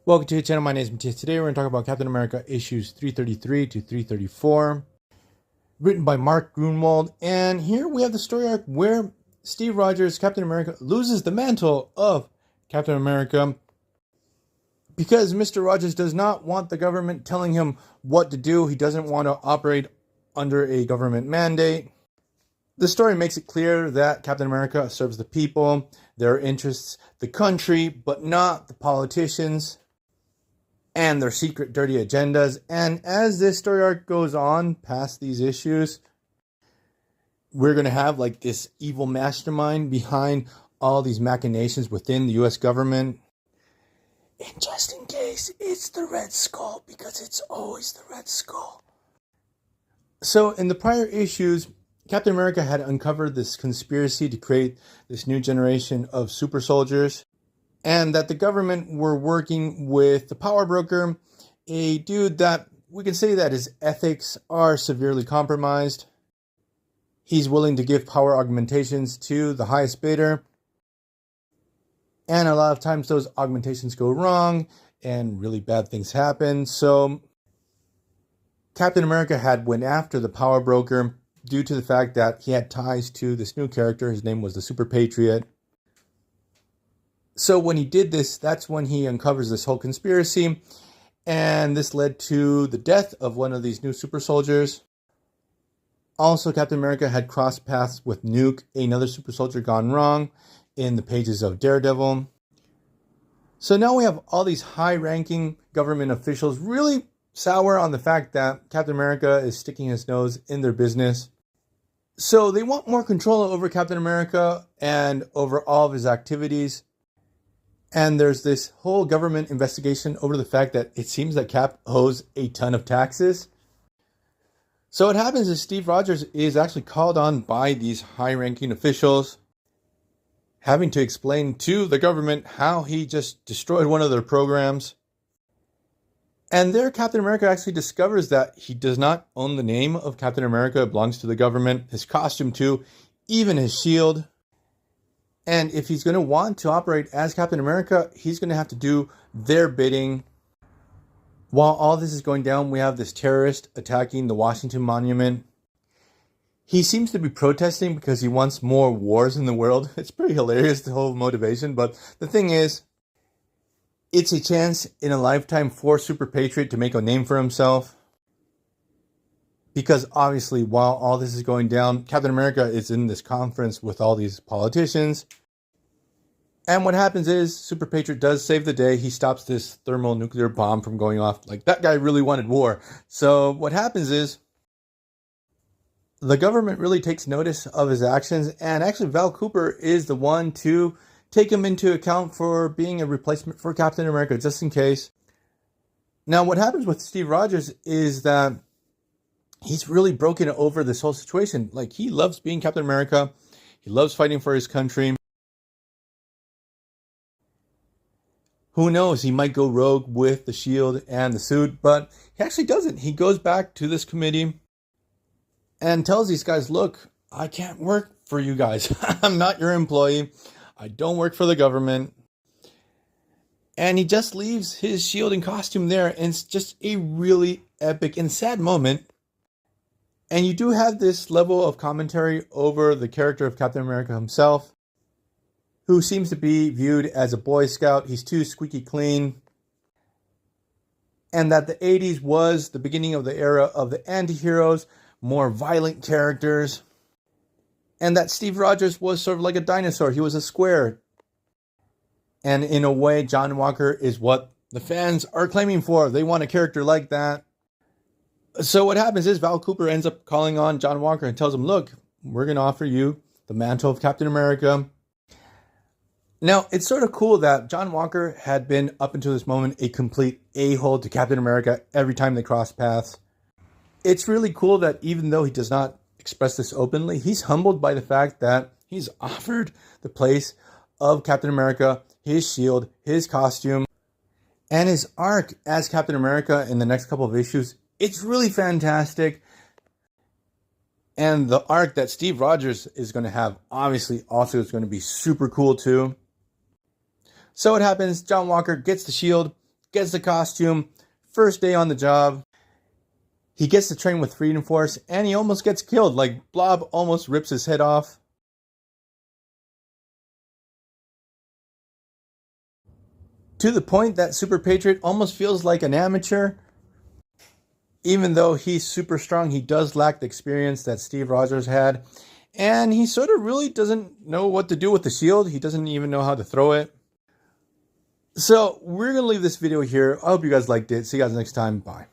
Welcome to the channel. My name is Matthias. Today we're going to talk about Captain America issues 333 to 334, written by Mark Gruenwald. And here we have the story arc where Steve Rogers, Captain America, loses the mantle of Captain America because Mr. Rogers does not want the government telling him what to do. He doesn't want to operate under a government mandate. The story makes it clear that Captain America serves the people, their interests, the country, but not the politicians and their secret dirty agendas. And as this story arc goes on past these issues, we're going to have like this evil mastermind behind all these machinations within the US government. And just in case, it's the Red Skull, because it's always the Red Skull. So in the prior issues, Captain America had uncovered this conspiracy to create this new generation of super soldiers, and that the government were working with the power broker, a dude that we can say that his ethics are severely compromised. He's willing to give power augmentations to the highest bidder, and a lot of times those augmentations go wrong and really bad things happen. So Captain America had went after the power broker due to the fact that he had ties to this new character. His name was the Super Patriot. So when he did this, that's when he uncovers this whole conspiracy, and this led to the death of one of these new super soldiers. Also, Captain America had crossed paths with Nuke, another super soldier gone wrong, in the pages of Daredevil. So now we have all these high-ranking government officials really sour on the fact that Captain America is sticking his nose in their business. So they want more control over Captain America and over all of his activities. And there's this whole government investigation over the fact that it seems that Cap owes a ton of taxes. So what happens is Steve Rogers is actually called on by these high-ranking officials, having to explain to the government how he just destroyed one of their programs. And there Captain America actually discovers that he does not own the name of Captain America. It belongs to the government, his costume too, even his shield. And if he's going to want to operate as Captain America, he's going to have to do their bidding. While all this is going down, we have this terrorist attacking the Washington Monument. He seems to be protesting because he wants more wars in the world. It's pretty hilarious, the whole motivation. But the thing is, it's a chance in a lifetime for Super Patriot to make a name for himself. Because obviously, while all this is going down, Captain America is in this conference with all these politicians. And what happens is, Super Patriot does save the day. He stops this thermonuclear bomb from going off. Like, that guy really wanted war. So what happens is, the government really takes notice of his actions. And actually, Val Cooper is the one to take him into account for being a replacement for Captain America, just in case. Now, what happens with Steve Rogers is that he's really broken over this whole situation. Like, he loves being Captain America. He loves fighting for his country. Who knows? He might go rogue with the shield and the suit, but he actually doesn't. He goes back to this committee and tells these guys, look, I can't work for you guys. I'm not your employee. I don't work for the government. And he just leaves his shield and costume there. And it's just a really epic and sad moment. And you do have this level of commentary over the character of Captain America himself, who seems to be viewed as a Boy Scout. He's too squeaky clean. And that the 80s was the beginning of the era of the anti-heroes, more violent characters. And that Steve Rogers was sort of like a dinosaur. He was a square. And in a way, John Walker is what the fans are claiming for. They want a character like that. So what happens is Val Cooper ends up calling on John Walker and tells him, look, we're going to offer you the mantle of Captain America. Now, it's sort of cool that John Walker had been, up until this moment, a complete a-hole to Captain America every time they cross paths. It's really cool that even though he does not express this openly, he's humbled by the fact that he's offered the place of Captain America, his shield, his costume, and his arc as Captain America in the next couple of issues. It's really fantastic. And the arc that Steve Rogers is going to have, obviously, also is going to be super cool too. So what happens, John Walker gets the shield, gets the costume, first day on the job. He gets to train with Freedom Force, and he almost gets killed. Like, Blob almost rips his head off. To the point that Super Patriot almost feels like an amateur. Even though he's super strong, he does lack the experience that Steve Rogers had. And he sort of really doesn't know what to do with the shield. He doesn't even know how to throw it. So we're going to leave this video here. I hope you guys liked it. See you guys next time. Bye.